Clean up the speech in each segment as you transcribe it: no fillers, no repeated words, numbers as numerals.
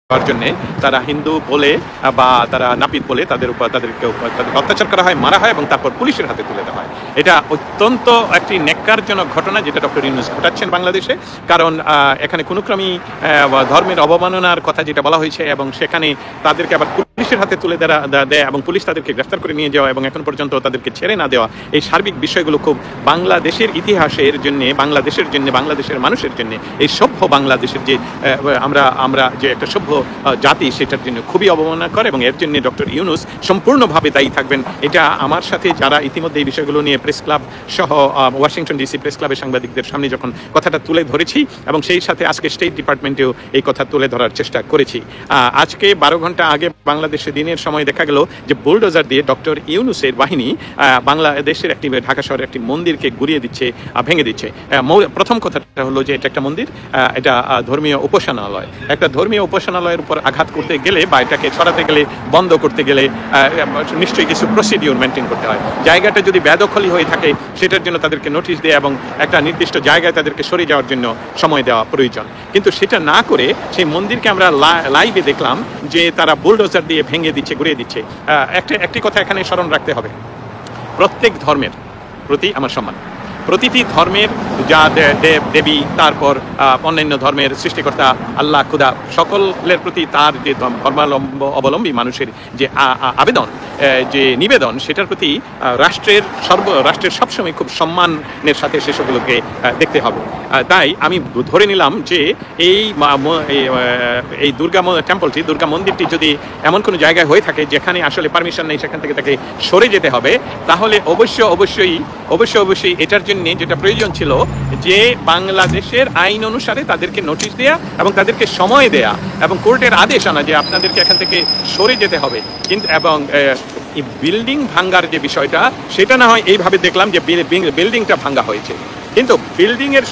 দেওয়ার জন্য তারা হিন্দু বলে বা তারা নাপিত বলে তাদের অত্যাচার করা হয়, মারা হয় এবং তারপর পুলিশের হাতে তুলে দেওয়া হয়। এটা অত্যন্ত একটি ন্যাক্কারজনক ঘটনা যেটা ডক্টর ইউনূস ঘটাচ্ছেন বাংলাদেশে। কারণ এখানে কোনো ক্রমেই ধর্মের অবমাননার কথা যেটা বলা হয়েছে এবং সেখানে তাদেরকে আবার পুলিশের হাতে তুলে দেয় এবং পুলিশ তাদেরকে গ্রেফতার করে নিয়ে যাওয়া এবং এখন পর্যন্ত তাদেরকে ছেড়ে না দেওয়া, এই সার্বিক বিষয়গুলো খুব বাংলাদেশের ইতিহাসের জন্য, বাংলাদেশের মানুষের জন্য, এই সভ্য বাংলাদেশের যে আমরা যে একটা সভ্য জাতি সেটার জন্য খুবই অবমাননা করে এবং এর জন্য ডক্টর ইউনূস সম্পূর্ণভাবে দায়ী থাকবেন। এটা আমার সাথে যারা ইতিমধ্যে এই বিষয়গুলো নিয়ে প্রেস ক্লাব সহ ওয়াশিংটন ডিসি প্রেস ক্লাবের সাংবাদিকদের সামনে যখন কথাটা তুলে ধরেছি এবং সেই সাথে আজকে স্টেট ডিপার্টমেন্টেও এই কথা তুলে ধরার চেষ্টা করেছি। আজকে 12 ঘন্টা আগে বাংলাদেশে দিনের সময় দেখা গেল যে বুলডোজার দিয়ে ডক্টর ইউনূসের বাহিনী বাংলাদেশের একটি ঢাকা শহরের একটি মন্দিরকে গুড়িয়ে দিচ্ছে, ভেঙে দিচ্ছে। প্রথম কথাটা হলো যে এটা একটা মন্দির, এটা ধর্মীয় উপাসনালয়। একটা ধর্মীয় উপাসনালয়ের উপর আঘাত করতে গেলে বা এটাকে ছড়াতে গেলে, বন্ধ করতে গেলে নিশ্চয়ই কিছু প্রসিডিউর মেনটেন করতে হয়। জায়গাটা যদি বেদখলই হয়ে থাকে সেটার জন্য তাদেরকে নোটিশ দেয় এবং একটা নির্দিষ্ট জায়গায় তাদেরকে সরে যাওয়ার জন্য সময় দেওয়া প্রয়োজন। কিন্তু সেটা না করে সেই মন্দিরকে আমরা লাইভে দেখলাম যে তারা বুলডোজার দিয়ে ভেঙে দিচ্ছে, ঘুরিয়ে দিচ্ছে। একটি কথা এখানে স্মরণ রাখতে হবে, প্রত্যেক ধর্মের প্রতি আমার সম্মান। প্রতিটি ধর্মের যা দেব দেবী, তারপর অন্যান্য ধর্মের সৃষ্টিকর্তা আল্লাহ খুদা, সকলের প্রতি তার যে অবলম্বী মানুষের যে আবেদন, যে নিবেদন, সেটার প্রতি রাষ্ট্রের সবসময় খুব সম্মানের সাথে সেসবগুলোকে দেখতে হবে। তাই আমি ধরে নিলাম যে এই দুর্গা মন্দিরটি যদি এমন কোনো জায়গায় হয়ে থাকে যেখানে আসলে পারমিশন নেই, সেখান থেকে তাকে সরে যেতে হবে, তাহলে অবশ্যই এটার জন্য যেটা প্রয়োজন ছিল যে বাংলাদেশের আইন অনুসারে তাদেরকে নোটিশ দেয়া এবং তাদেরকে সময় দেয়া এবং কোর্টের আদেশ আনা যে আপনাদেরকে এখান থেকে সরে যেতে হবে। কিন্তু এবং বিল্ডিং ভাঙ্গার যে বিষয়টা, সেটা না হয় এইভাবে দেখলাম যে বিল্ডিংটা ভাঙ্গা হয়েছে, কিন্তু বিল্ডিংয়ের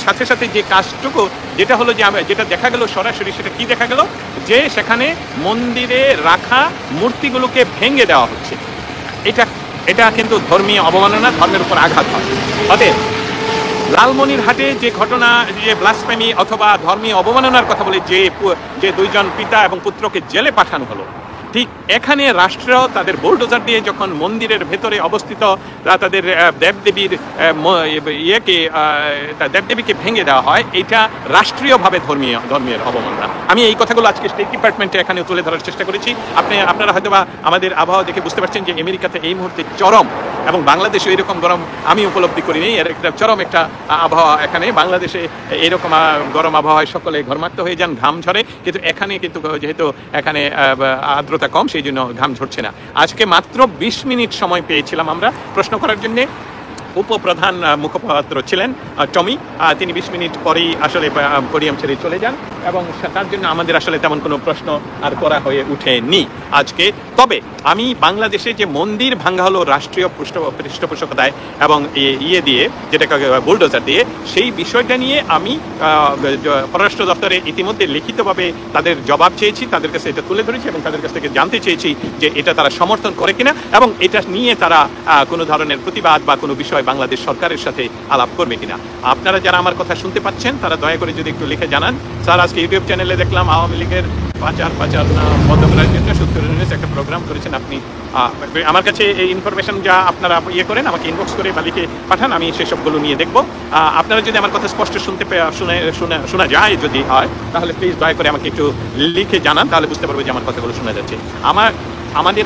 সাথে সাথে যে কাজটুকু যেটা হলো যে যেটা দেখা গেল সরাসরি, সেটা কি দেখা গেল যে সেখানে মন্দিরে রাখা মূর্তিগুলোকে ভেঙে দেওয়া হচ্ছে। এটা কিন্তু ধর্মীয় অবমাননা, ধর্মের উপর আঘাত হয়। অতএব লালমনিরহাটে যে ঘটনা, যে ব্লাসফেমি অথবা ধর্মীয় অবমাননার কথা বলে যে দুইজন পিতা এবং পুত্রকে জেলে পাঠানো হলো, ঠিক এখানে রাষ্ট্র তাদের বুলডোজার দিয়ে যখন মন্দিরের ভেতরে অবস্থিত তাদের দেবদেবীকে ভেঙে দেওয়া হয়, এটা রাষ্ট্রীয়ভাবে ধর্মীয় অবমাননা। আমি এই কথাগুলো আজকে স্টেট ডিপার্টমেন্টে এখানে তুলে ধরার চেষ্টা করেছি। আপনারা হয়তোবা আমাদের আবহাওয়া দেখে বুঝতে পারছেন যে আমেরিকাতে এই মুহূর্তে চরম, এবং বাংলাদেশে এরকম গরম আমি উপলব্ধি করিনি। এর একটা চরম একটা আবহাওয়া এখানে। বাংলাদেশে এরকম গরম আবহাওয়ায় সকলে ঘর্মাক্ত হয়ে যান, ঘাম ঝরে, কিন্তু এখানে কিন্তু যেহেতু এখানে আর্দ্রতা কম, সেই জন্য ঘাম ঝরছে না। আজকে মাত্র 20 মিনিট সময় পেয়েছিলাম আমরা প্রশ্ন করার জন্যে। উপপ্রধান মুখপাত্র ছিলেন টমি, তিনি 20 মিনিট পরেই আসলে পোডিয়াম ছেড়ে চলে যান এবং তার জন্য আমাদের আসলে তেমন কোনো প্রশ্ন আর করা হয়ে উঠেনি আজকে। তবে আমি বাংলাদেশে যে মন্দির ভাঙ্গা হলো রাষ্ট্রীয় পৃষ্ঠপোষকতায় এবং দিয়ে যেটাকে বুলডোজার দিয়ে, সেই বিষয়টা নিয়ে আমি পররাষ্ট্র দপ্তরে ইতিমধ্যে লিখিতভাবে তাদের জবাব চেয়েছি, তাদের কাছে এটা তুলে ধরেছি এবং তাদের কাছ থেকে জানতে চেয়েছি যে এটা তারা সমর্থন করে কিনা এবং এটা নিয়ে তারা কোনো ধরনের প্রতিবাদ বা কোনো বিষয় বাংলাদেশ সরকারের সাথে আলাপ করবে কিনা। আপনারা যারা আমার কথা শুনতে পাচ্ছেন তারা দয়া করে যদি একটু লিখে জানান। স্যার, আজকে ইউটিউব চ্যানেলে দেখলাম আওয়ামী লীগের পাচার বন্ধ করার জন্য একটা প্রোগ্রাম করেছেন আপনি। আমার কাছে এই ইনফরমেশন যা আপনারা করেন, আমাকে ইনবক্স করে বা লিখে পাঠান, আমি সেসবগুলো নিয়ে দেখব। আপনারা যদি আমার কথা স্পষ্ট শোনা যায় যদি হয়, তাহলে প্লিজ দয়া করে আমাকে একটু লিখে জানান, তাহলে বুঝতে পারবো যে আমার কথাগুলো শোনা যাচ্ছে। আমাদের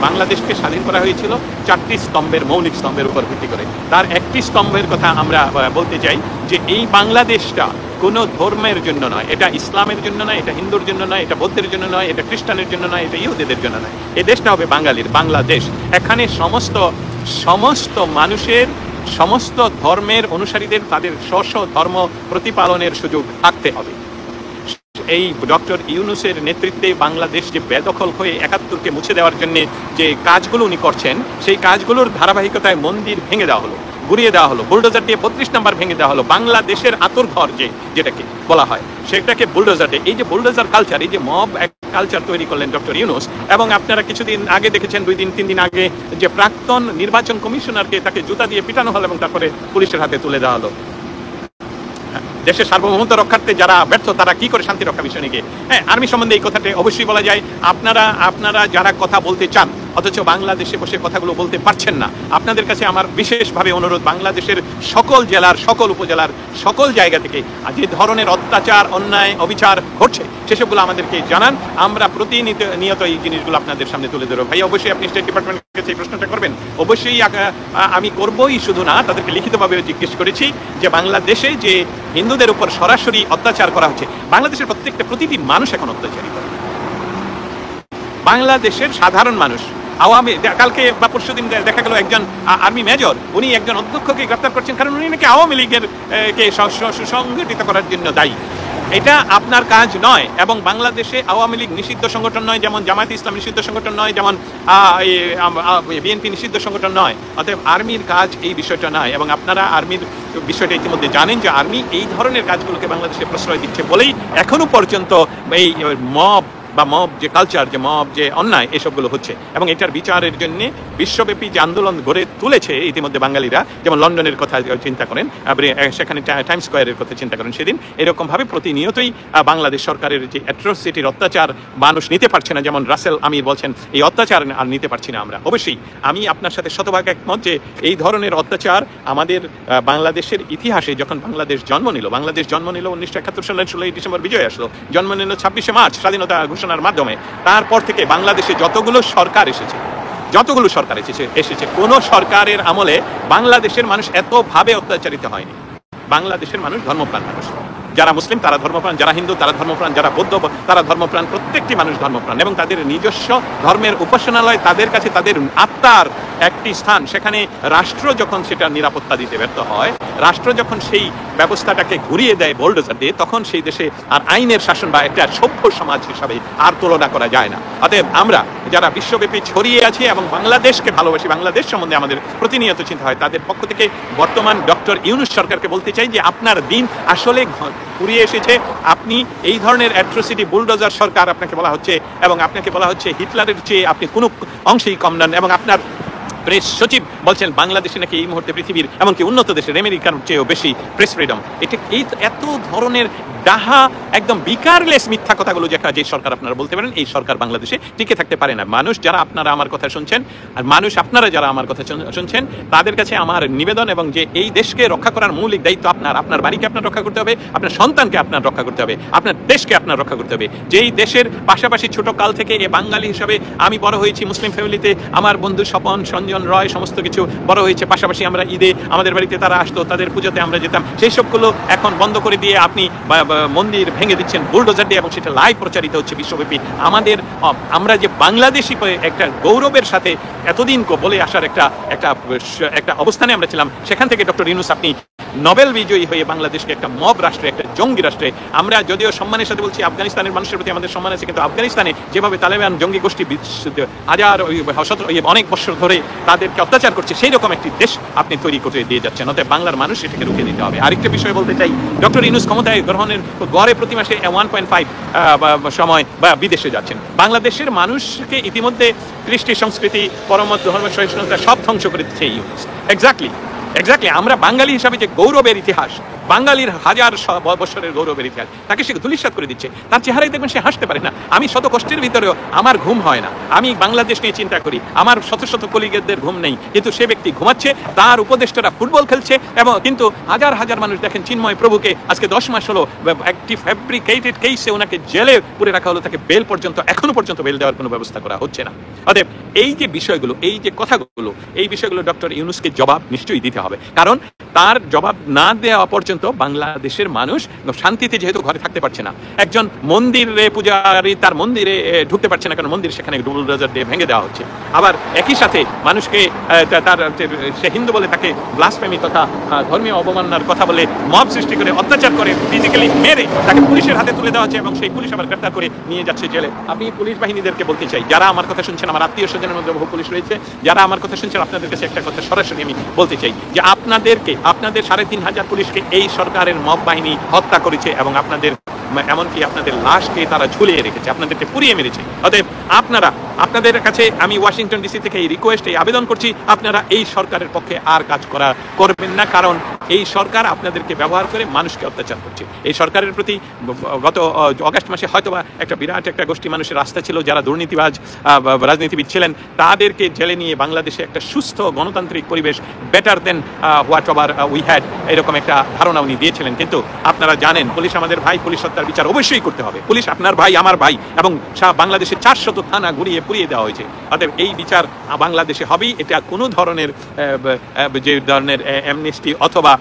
বাংলাদেশকে স্বাধীন করা হয়েছিল 4টি স্তম্ভের, মৌলিক স্তম্ভের উপর ভিত্তি করে। তার একটি স্তম্ভের কথা আমরা বলতে চাই যে এই বাংলাদেশটা কোনো ধর্মের জন্য নয়, এটা ইসলামের জন্য নয়, এটা হিন্দুর জন্য নয়, এটা বৌদ্ধের জন্য নয়, এটা খ্রিস্টানের জন্য নয়, এটা ইহুদিদের জন্য নয়। এই দেশটা হবে বাঙালির বাংলাদেশ। এখানে সমস্ত মানুষের, সমস্ত ধর্মের অনুসারীদের তাদের স্ব ধর্ম প্রতিপালনের সুযোগ থাকতে হবে। এই ডক্টর ইউনূসের নেতৃত্বে বাংলাদেশ যে বেদখল হয়ে 71কে মুছে দেওয়ার জন্য যে কাজগুলো উনি করছেন, সেই কাজগুলোর ধারাবাহিকতায় মন্দির ভেঙে দেওয়া হলো, গুড়িয়ে দেওয়া হলো, বুলডোজার দিয়ে 32 নম্বর ভেঙে দেওয়া হলো। বাংলাদেশের আতরঘর যেটাকে বলা হয়, সেটাকে বুলডোজার দিয়ে, এই যে বুলডোজার কালচার, এই যে মব কালচার তৈরি করলেন ডক্টর ইউনূস। এবং আপনারা কিছুদিন আগে দেখেছেন, 2-3 দিন আগে, যে প্রাক্তন নির্বাচন কমিশনারকে তাকে জুতা দিয়ে পিটানো হলো এবং তারপরে পুলিশের হাতে তুলে দেওয়া হলো। দেশের সার্বভৌমত্ব রক্ষার্থে যারা ব্যর্থ তারা কি করে শান্তি রক্ষা বিষয় নিয়ে। হ্যাঁ, আর্মি সম্বন্ধে এই কথাটা অবশ্যই বলা যায়। আপনারা যারা কথা বলতে চান অথচ বাংলাদেশে বসে কথাগুলো বলতে পারছেন না, আপনাদের কাছে আমার বিশেষভাবে অনুরোধ, বাংলাদেশের সকল জেলার, সকল উপজেলার, সকল জায়গা থেকে যে ধরনের অত্যাচার, অন্যায়, অবিচার ঘটছে সেসবগুলো আমাদেরকে জানান। আমরা প্রতিনিয়ত এই জিনিসগুলো আপনাদের সামনে তুলে ধরবো। ভাই, অবশ্যই আপনি স্টেট ডিপার্টমেন্টের কাছে এই প্রশ্নটা করবেন। অবশ্যই আমি করবই, শুধু না, তাদেরকে লিখিতভাবে জিজ্ঞেস করেছি যে বাংলাদেশে যে হিন্দুদের উপর সরাসরি অত্যাচার করা হচ্ছে, বাংলাদেশের প্রতিটি মানুষ এখন অত্যাচারিত। বাংলাদেশের সাধারণ মানুষ, আওয়ামী, কালকে বা পরশুদিন দেখা গেল একজন আর্মি মেজর, উনি একজন অধ্যক্ষকে গ্রেফতার করছেন কারণ উনি নাকি আওয়ামী লীগের কে সুসংগঠিত করার জন্য দায়ী। এটা আপনার কাজ নয়। এবং বাংলাদেশে আওয়ামী লীগ নিষিদ্ধ সংগঠন নয়, যেমন জামায়াতে ইসলাম নিষিদ্ধ সংগঠন নয়, যেমন বিএনপি নিষিদ্ধ সংগঠন নয়। অতএব আর্মির কাজ এই বিষয়টা নয়। এবং আপনারা আর্মির বিষয়টা ইতিমধ্যে জানেন যে আর্মি এই ধরনের কাজগুলোকে বাংলাদেশে প্রশ্রয় দিচ্ছে বলেই এখনো পর্যন্ত এই মব যে কালচার, যে মব যে অন্যায়, এসবগুলো হচ্ছে। এবং এটার বিচারের জন্য বিশ্বব্যাপী যে আন্দোলন গড়ে তুলেছে ইতিমধ্যে বাঙালিরা, যেমন লন্ডনের কথা চিন্তা করেন, সেখানে টাইমস স্কোয়ারের কথা চিন্তা করেন সেদিন, এরকমভাবে প্রতিনিয়তই বাংলাদেশ সরকারের যে অ্যাট্রোসিটির অত্যাচার মানুষ নিতে পারছে না, যেমন রাসেল আমির বলছেন এই অত্যাচার আর নিতে পারছি না আমরা। অবশ্যই আমি আপনার সাথে শতভাগ একমত যে এই ধরনের অত্যাচার আমাদের বাংলাদেশের ইতিহাসে, যখন বাংলাদেশ জন্ম নিল 1971 সালের 16ই ডিসেম্বর বিজয় আসলো, জন্ম নিল 26শে মার্চ স্বাধীনতা ঘোষণার মাধ্যমে, তারপর থেকে বাংলাদেশে যতগুলো সরকার এসেছে কোনো সরকারের আমলে বাংলাদেশের মানুষ এতভাবে অত্যাচারিত হয়নি। বাংলাদেশের মানুষ ধর্মপ্রাণ মানুষ, যারা মুসলিম তারা ধর্মপ্রাণ, যারা হিন্দু তারা ধর্মপ্রাণ, যারা বৌদ্ধ তারা ধর্মপ্রাণ, প্রত্যেকটি মানুষ ধর্মপ্রাণ। এবং তাদের নিজস্ব ধর্মের উপাসনালয়, তাদের কাছে তাদের আত্মার একটি স্থান। সেখানে রাষ্ট্র যখন সেটা নিরাপত্তা দিতে ব্যর্থ হয়, রাষ্ট্র যখন সেই ব্যবস্থাটাকে ঘুরিয়ে দেয় বোল্ডোজার দিয়ে, তখন সেই দেশে আর আইনের শাসন বা একটা সভ্য সমাজ হিসাবে আর তুলনা করা যায় না। অতএব আমরা যারা বিশ্বব্যাপী ছড়িয়ে আছি এবং বাংলাদেশকে ভালোবাসি, বাংলাদেশ সম্বন্ধে আমাদের প্রতিনিয়ত চিন্তা হয়, তাদের পক্ষ থেকে বর্তমান ডক্টর ইউনূস সরকারকে বলতে চাই যে আপনার দিন আসলে ফুরিয়ে এসেছে। আপনি এই ধরনের অ্যাট্রোসিটি বুলডোজার সরকার আপনাকে বলা হচ্ছে, এবং আপনাকে বলা হচ্ছে হিটলারের চেয়ে আপনি কোনো অংশেই কম নন। এবং আপনার প্রেস সচিব বলছেন বাংলাদেশে নাকি এই মুহূর্তে পৃথিবীর এমনকি উন্নত দেশের আমেরিকার চেয়েও বেশি প্রেস ফ্রিডম। এটা এই এত ধরনের ডাহা একদম বিকারলেস মিথ্যা কথাগুলো যে সরকার আপনারা বলতে পারেন, এই সরকার বাংলাদেশে টিকে থাকতে পারে না। মানুষ যারা আপনারা আমার কথা শুনছেন, আর আপনারা যারা আমার কথা শুনছেন, তাদের কাছে আমার নিবেদন, এবং যে এই দেশকে রক্ষা করার মৌলিক দায়িত্ব আপনার বাড়িকে আপনার রক্ষা করতে হবে, আপনার সন্তানকে আপনার রক্ষা করতে হবে, আপনার দেশকে আপনার রক্ষা করতে হবে। যেই দেশের পাশাপাশি ছোট কাল থেকে বাঙালি হিসাবে আমি বড় হয়েছি, মুসলিম ফ্যামিলিতে আমার বন্ধু স্বপন, সঞ্জন রয় সমস্ত কিছু বড় হয়েছে, পাশাপাশি আমরা ঈদে আমাদের বাড়িতে তারা আসতো, তাদের পুজোতে আমরা যেতাম, সেই সবগুলো এখন বন্ধ করে দিয়ে আপনি মন্দির ভেঙে দিচ্ছেন বুলডোজার দিয়ে, এবং সেটা লাইভ প্রচারিত হচ্ছে বিশ্বব্যাপী। আমরা যে বাংলাদেশি একটা গৌরবের সাথে এতদিন বলে আসার একটা অবস্থানে আমরা ছিলাম, সেখান থেকে ডক্টর ইউনূস আপনি নোবেল বিজয়ী হয়ে বাংলাদেশকে একটা মব রাষ্ট্রে, একটা জঙ্গি রাষ্ট্রে, আমরা যদিও সম্মানের সাথে বলছি আফগানিস্তানের মানুষের প্রতি আমাদের সম্মান আছে, কিন্তু আফগানিস্তানে যেভাবে তালেবান জঙ্গি গোষ্ঠী অনেক বছর ধরে তাদেরকে অত্যাচার করছে, সেই রকম একটি দেশ আপনি তৈরি করে দিয়ে যাচ্ছেন। অতএব বাংলার মানুষ এটাকে রুখে দিতে হবে। আরেকটা বিষয় বলতে চাই, ডক্টর ইউনূস ক্ষমতায় গ্রহণের গড়ে প্রতি মাসে 1.5 সময় বা বিদেশে যাচ্ছেন। বাংলাদেশের মানুষকে ইতিমধ্যে কৃষ্টি সংস্কৃতি, পরম ধর্ম সহিষ্ণুতা সব ধ্বংস করে দিচ্ছে ইউনূস। এক্স্যাক্টলি আমরা বাঙালি হিসাবে যে গৌরবের ইতিহাস, বাঙালির হাজার বছরের গৌরবের ইতিহাস, তাকে সে ধূলিসাৎ করে দিচ্ছে। তার চেহারায় দেখবেন সে হাসতে পারে না। আমি শত কষ্টের ভিতরেও আমার ঘুম হয় না, আমি বাংলাদেশ নিয়ে চিন্তা করি, আমার শত শত কলিগদের ঘুম নেই, কিন্তু সে ব্যক্তি ঘুমাচ্ছে, তার উপদেষ্টারা ফুটবল খেলছে, এবং কিন্তু হাজার হাজার মানুষ দেখেন চিন্ময় প্রভুকে আজকে 10 মাস হলো একটি ফ্যাব্রিকেটেড কেসে ওনাকে জেলে পুরে রাখা হলো, তাকে বেল পর্যন্ত এখনো পর্যন্ত বেল দেওয়ার কোনো ব্যবস্থা করা হচ্ছে না। অতএব এই যে বিষয়গুলো, এই যে কথাগুলো, এই বিষয়গুলো ডক্টর ইউনূসকে জবাব নিশ্চয়ই দিতে হবে, কারণ তার জবাব না দেওয়া পর্যন্ত বাংলাদেশের মানুষ শান্তিতে যেহেতু ঘরে থাকতে পারছে না। একজন মন্দিরে পূজারী তার মন্দিরে ঢুকতে পারছে না, কারণ মন্দির সেখানে বুলডোজার দিয়ে ভেঙে দেওয়া হচ্ছে। আবার একই সাথে মানুষকে সে হিন্দু বলে তাকে ব্লাসফেমি তথা ধর্মীয় অবমাননার কথা বলে মব সৃষ্টি করে অত্যাচার করে ফিজিক্যালি মেরে তাকে পুলিশের হাতে তুলে দেওয়া হচ্ছে, এবং সেই পুলিশ আবার গ্রেফতার করে নিয়ে যাচ্ছে জেলে। আমি পুলিশ বাহিনীদেরকে বলতে চাই, যারা আমার কথা শুনছেন, আমার আত্মীয় স্বজনের মধ্যে বহু পুলিশ রয়েছে, যারা আমার কথা শুনছেন, আপনাদের কাছে একটা কথা সরাসরি আমি বলতে চাই যে আপনাদের 3,500 পুলিশকে এই সরকারের মব বাহিনী হত্যা করেছে, এবং এমনকি আপনাদের লাশকে তারা ঝুলিয়ে রেখেছে, আপনাদেরকে পুড়িয়ে মেরেছে। অতএব আপনাদের কাছে আমি ওয়াশিংটন ডিসি থেকে এই রিকোয়েস্ট, এই আবেদন করছি, আপনারা এই সরকারের পক্ষে আর কাজ করবেন না, কারণ এই সরকার আপনাদেরকে ব্যবহার করে মানুষকে অত্যাচার করছে। এই সরকারের প্রতি গত অগাস্ট মাসে হয়তোবা একটা বিরাট একটা গোষ্ঠী মানুষের রাস্তা ছিল যারা দুর্নীতিবাজ রাজনীতিবিদ ছিলেন, তাদেরকে জেলে নিয়ে বাংলাদেশে একটা সুস্থ গণতান্ত্রিক পরিবেশ, better then what ever we had, এরকম একটা ধারণা উনি দিয়েছিলেন। কিন্তু আপনারা জানেন পুলিশ আমাদের ভাই, পুলিশ হত্যার বিচার অবশ্যই করতে হবে। পুলিশ আপনার ভাই, আমার ভাই, এবং বাংলাদেশে 400 থানা ঘুরিয়ে পুড়িয়ে দেওয়া হয়েছে। অতএব এই বিচার বাংলাদেশে হবেই। এটা কোনো ধরনের যে ধরনের অ্যামনেস্টি অথবা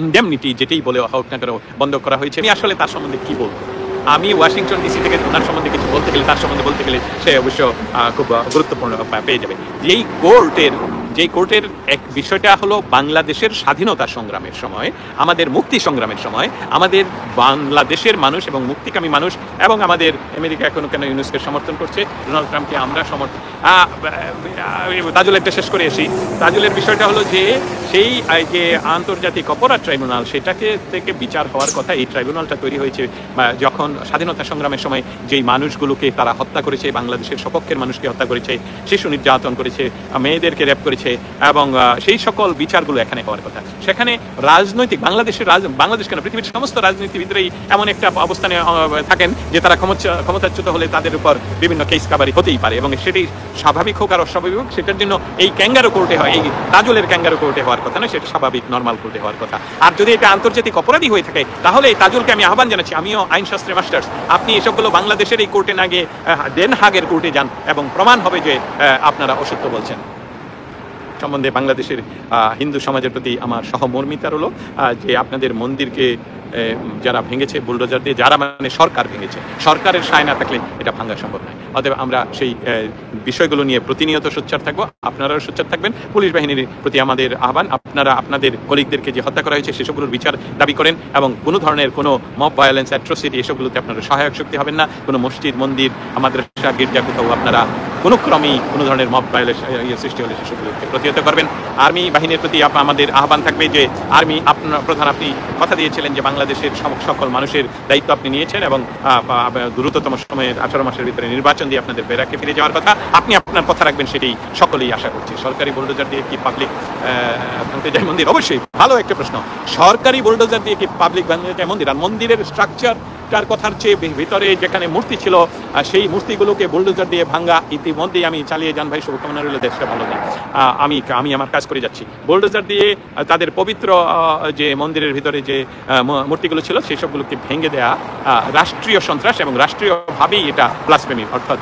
ইনডেমনিটি যেটাই বলে হোক না কেন বন্ধ করা হয়েছে। আমি আসলে তার সম্বন্ধে কি বলবো? আমি ওয়াশিংটন ডিসি থেকে তার সম্বন্ধে কিছু বলতে গেলে, তার সম্বন্ধে বলতে গেলে সে অবশ্য খুব গুরুত্বপূর্ণ পেয়ে যাবে। যেই কোর্টের এক বিষয়টা হলো বাংলাদেশের স্বাধীনতা সংগ্রামের সময়, আমাদের মুক্তি সংগ্রামের সময় আমাদের বাংলাদেশের মানুষ এবং মুক্তিকামী মানুষ এবং আমাদের আমেরিকা এখনো কেন ইউনেস্কোকে সমর্থন করছে, ডোনাল্ড ট্রাম্পকে আমরা সমর্থন। তাজুলেরটা শেষ করে আসি। তাজুলের বিষয়টা হলো যে সেই যে আন্তর্জাতিক অপরাধ ট্রাইব্যুনাল, সেটাকে থেকে বিচার হওয়ার কথা। এই ট্রাইব্যুনালটা তৈরি হয়েছে যখন স্বাধীনতা সংগ্রামের সময় যেই মানুষগুলোকে তারা হত্যা করেছে, বাংলাদেশের সপক্ষের মানুষকে হত্যা করেছে, শিশু নির্যাতন করেছে, মেয়েদেরকে রেপ করেছে, এবং সেই সকল বিচারগুলো এখানে হওয়ার কথা। সেখানে রাজনৈতিক বাংলাদেশ কেন পৃথিবীর সমস্ত রাজনীতিবিদরাই এমন একটা অবস্থানে থাকেন যে তারা ক্ষমতাচ্যুত হলে তাদের উপর বিভিন্ন কেস কাবারি হতেই পারে, এবং সেটি স্বাভাবিক হোক আর অস্বাভাবিক হোক, সেটার জন্য এই ক্যাঙ্গারু কোর্টে হয়, এই তাজুলের ক্যাঙ্গারু কোর্টে হওয়ার কথা না, সেটা স্বাভাবিক নর্মাল কোর্টে হওয়ার কথা। আর যদি এটা আন্তর্জাতিক অপরাধী হয়ে থাকে, তাহলে এই তাজুলকে আমি আহ্বান জানাচ্ছি, আমিও আইনশাস্ত্রে মাস্টার্স, আপনি এসবগুলো বাংলাদেশের এই কোর্টে না গিয়ে ডেন হাগের কোর্টে যান, এবং প্রমাণ হবে যে আপনারা অসত্য বলছেন। সম্বন্ধে বাংলাদেশের হিন্দু সমাজের প্রতি আমার সহমর্মিতা হলো যে আপনাদের মন্দিরকে যারা ভেঙেছে বুলডোজার দিয়ে, যারা মানে সরকার ভেঙেছে, সরকারের সায় না থাকলে এটা ভাঙা সম্ভব নয়। অতএব আমরা সেই বিষয়গুলো নিয়ে প্রতিনিয়ত সোচ্চার থাকবো, আপনারাও সোচ্চার থাকবেন। পুলিশ বাহিনীর প্রতি আমাদের আহ্বান, আপনারা আপনাদের কলিগদেরকে যে হত্যা করা হয়েছে সেসবগুলোর বিচার দাবি করেন, এবং কোনো ধরনের কোনো মব ভায়োলেন্স, অ্যাট্রোসিটি এসবগুলোতে আপনারা সহায়ক শক্তি হবেন না। কোনো মসজিদ, মন্দির, মাদ্রাসা, গির্জা কোথাও আপনারা কোনো ক্রমেই কোনো ধরনের মব ভায়োলেন্স সৃষ্টি হলে সেসবগুলোকে প্রতিহত করবেন। আর্মি বাহিনীর প্রতি আমাদের আহ্বান থাকবে যে আর্মি আপনার প্রধান, আপনি কথা দিয়েছিলেন যে বাংলাদেশের সকল মানুষের দায়িত্ব আপনি নিয়েছেন, এবং দ্রুততম সময়ে 18 মাসের ভিতরে নির্বাচন দিয়ে আপনাদের বেরাকে ফিরে যাওয়ার কথা। আপনি আপনার কথা রাখবেন, সেটাই সকলেই আশা করছি। সরকারি বুলডোজার দিয়ে কি পাবলিক ভাঙতে যায় মন্দির? অবশ্যই ভালো একটা প্রশ্ন। সরকারি বুলডোজার দিয়ে কি পাবলিক ভাঙতে যায় মন্দির? আর মন্দিরের স্ট্রাকচারটার কথার চেয়ে ভিতরে যেখানে মূর্তি ছিল, সেই মূর্তিগুলোকে বুলডোজার দিয়ে ভাঙা ইতিমধ্যেই আমি চালিয়ে যান ভাই, শুভকামনা রইল, দেশটা ভালো নেই। আমি আমার কাজ করে যাচ্ছি। বুলডোজার দিয়ে তাদের পবিত্র যে মন্দিরের ভিতরে যে মূর্তিগুলো ছিল সেই সবগুলোকে ভেঙে দেয়া রাষ্ট্রীয় সন্ত্রাস, এবং রাষ্ট্রীয়ভাবেই এটা ব্লাসফেমি, অর্থাৎ